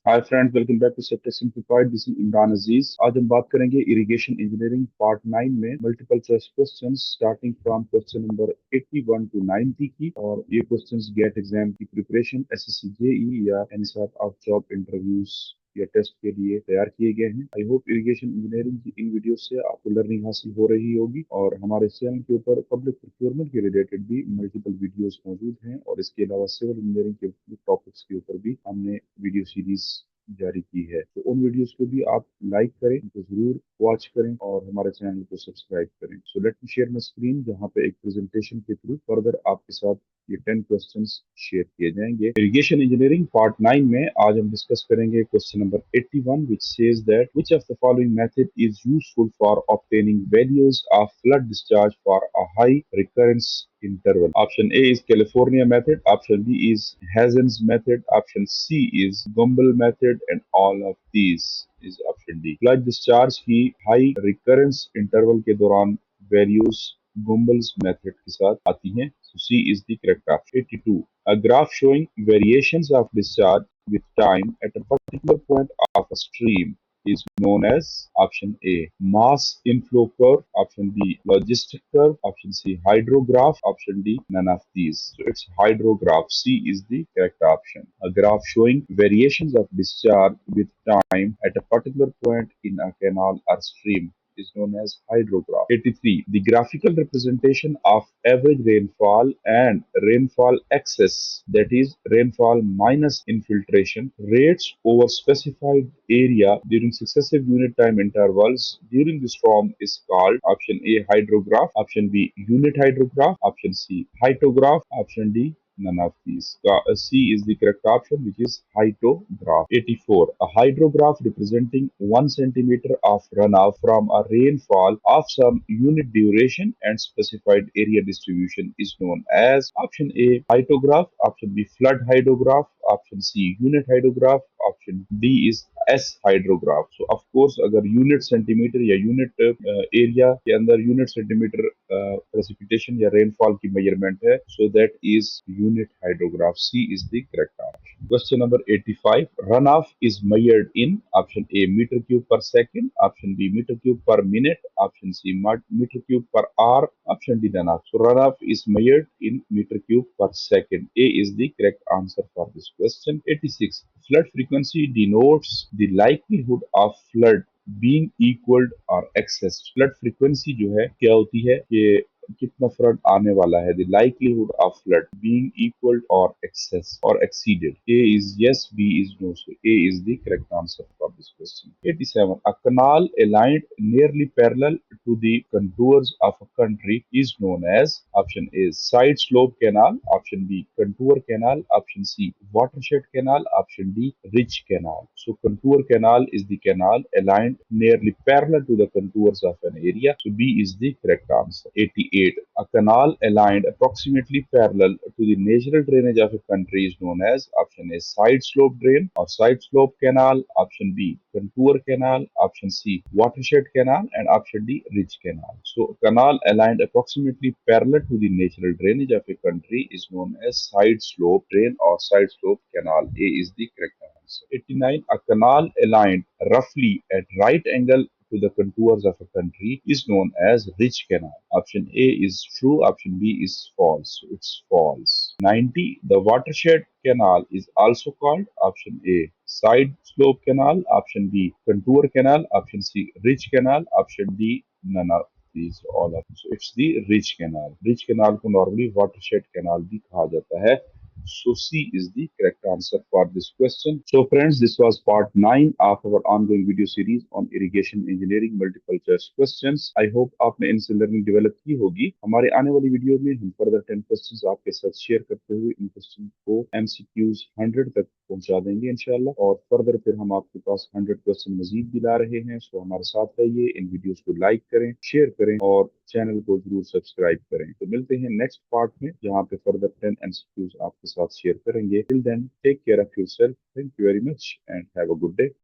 Hi friends, welcome back to CivTech simplified. This is Imran Aziz. आज हम बात करेंगे इरिगेशन इंजीनियरिंग पार्ट 9 में multiple choice questions starting from question number 81 to 90 की। और ये क्वेश्चंस गेट एग्जाम की प्रिपरेशन एसएससी जेई या any sort of job interviews या टेस्ट के लिए तैयार किए गए हैं। आई होप इरिगेशन इंजीनियरिंग की इन वीडियो से आपको लर्निंग हासिल हो रही होगी। और हमारे चैनल के ऊपर पब्लिक प्रोक्योरमेंट के रिलेटेड भी मल्टीपल वीडियोस मौजूद हैं, और इसके अलावा सिविल इंजीनियरिंग के टॉपिक्स के ऊपर भी हमने वीडियो सीरीज जारी की है। तो उन वीडियोस को भी आप लाइक करें, उनको जरूर वॉच करें और हमारे चैनल को सब्सक्राइब करें। So let me share my screen, जहां पे एक प्रेजेंटेशन के थ्रू फर्दर आपके साथ ये 10 क्वेश्चंस शेयर किए जाएंगे। इरिगेशन इंजीनियरिंग पार्ट 9 में आज हम डिस्कस करेंगे question number 81, which says that which of the following method is useful for obtaining values of flood discharge for a high recurrence interval. Option A is California method, option B is Hazen's method, option C is Gumbel method, and all of these is option D. Flood discharge की high recurrence interval के दौरान values Gumbel's method के साथ आती हैं। So C is the correct option. 82. A graph showing variations of discharge with time at a particular point of a stream is known as option A mass inflow curve, option B logistic curve, option C hydrograph, option D none of these. So it's hydrograph. C is the correct option. A graph showing variations of discharge with time at a particular point in a canal or stream is known as hydrograph. 83. The graphical representation of average rainfall and rainfall excess, that is rainfall minus infiltration rates over specified area during successive unit time intervals during the storm is called option A hydrograph, option B unit hydrograph, option C hyetograph, option D none of these. C is the correct option, which is hyetograph. 84. A hydrograph representing 1 centimeter of runoff from a rainfall of some unit duration and specified area distribution is known as option A hyetograph, option B flood hydrograph, option C unit hydrograph, option D is S hydrograph. So of course अगर unit centimetre या unit area के अंदर unit centimetre precipitation या rainfall की measurement है, so that is unit hydrograph. C is the correct answer. Question number 85. Runoff is measured in option A metre cube per second, option B metre cube per minute, option C metre cube per hour, option D none of. So runoff is measured in meter cube per second. A is the correct answer for this question. 86. Flood frequency denotes the likelihood of flood being equaled or excess. Flood frequency जो है क्या होती है कि कितना flood आने वाला है, the likelihood of flood being equal or excess or exceeded. A is yes, B is no. So A is the correct answer for this question. 87. A canal aligned nearly parallel to the contours of a country is known as option A side slope canal, option B contour canal, option C watershed canal, option D ridge canal. So contour canal is the canal aligned nearly parallel to the contours of an area. So B is the correct answer. 88. A canal aligned approximately parallel to the natural drainage of a country is known as option A side slope drain or side slope canal, option B contour canal, option C watershed canal, and option D ridge canal. So canal aligned approximately parallel to the natural drainage of a country is known as side slope drain or side slope canal. A is the correct answer. 89. A canal aligned roughly at right angle to the contours of a country is known as ridge canal. Option A is true, option B is false. So it's false. 90. The watershed canal is also called option A side slope canal, option B contour canal, option C ridge canal, option D none of these, all of them. So it's the ridge canal. Ridge canal को normally watershed canal भी कहा जाता है. So C is the correct answer for this question. So friends, this was part 9 of our ongoing video series on irrigation engineering multiple choice questions. I hope आपने इनसे learning develop की होगी. हमारे आने वाली वीडियो में हम फर्दर 10 क्वेश्चंस आपके साथ शेयर करते हुए इन क्वेश्चन को MCQs 100 तक पहुंचा देंगे इंशाल्लाह. और फर्दर फिर हम आपके पास 100 क्वेश्चन मजीद भी ला रहे हैं. सो हमारे साथ रहिए, इन वीडियोस को लाइक करें, शेयर करें और चैनल को जरूर सब्सक्राइब करें. तो मिलते हैं नेक्स्ट पार्ट में, जहां पे फर्दर 10 MCQs आपके साथ शेयर करेंगे. Till then take care of yourself. Thank you very much and have a good day.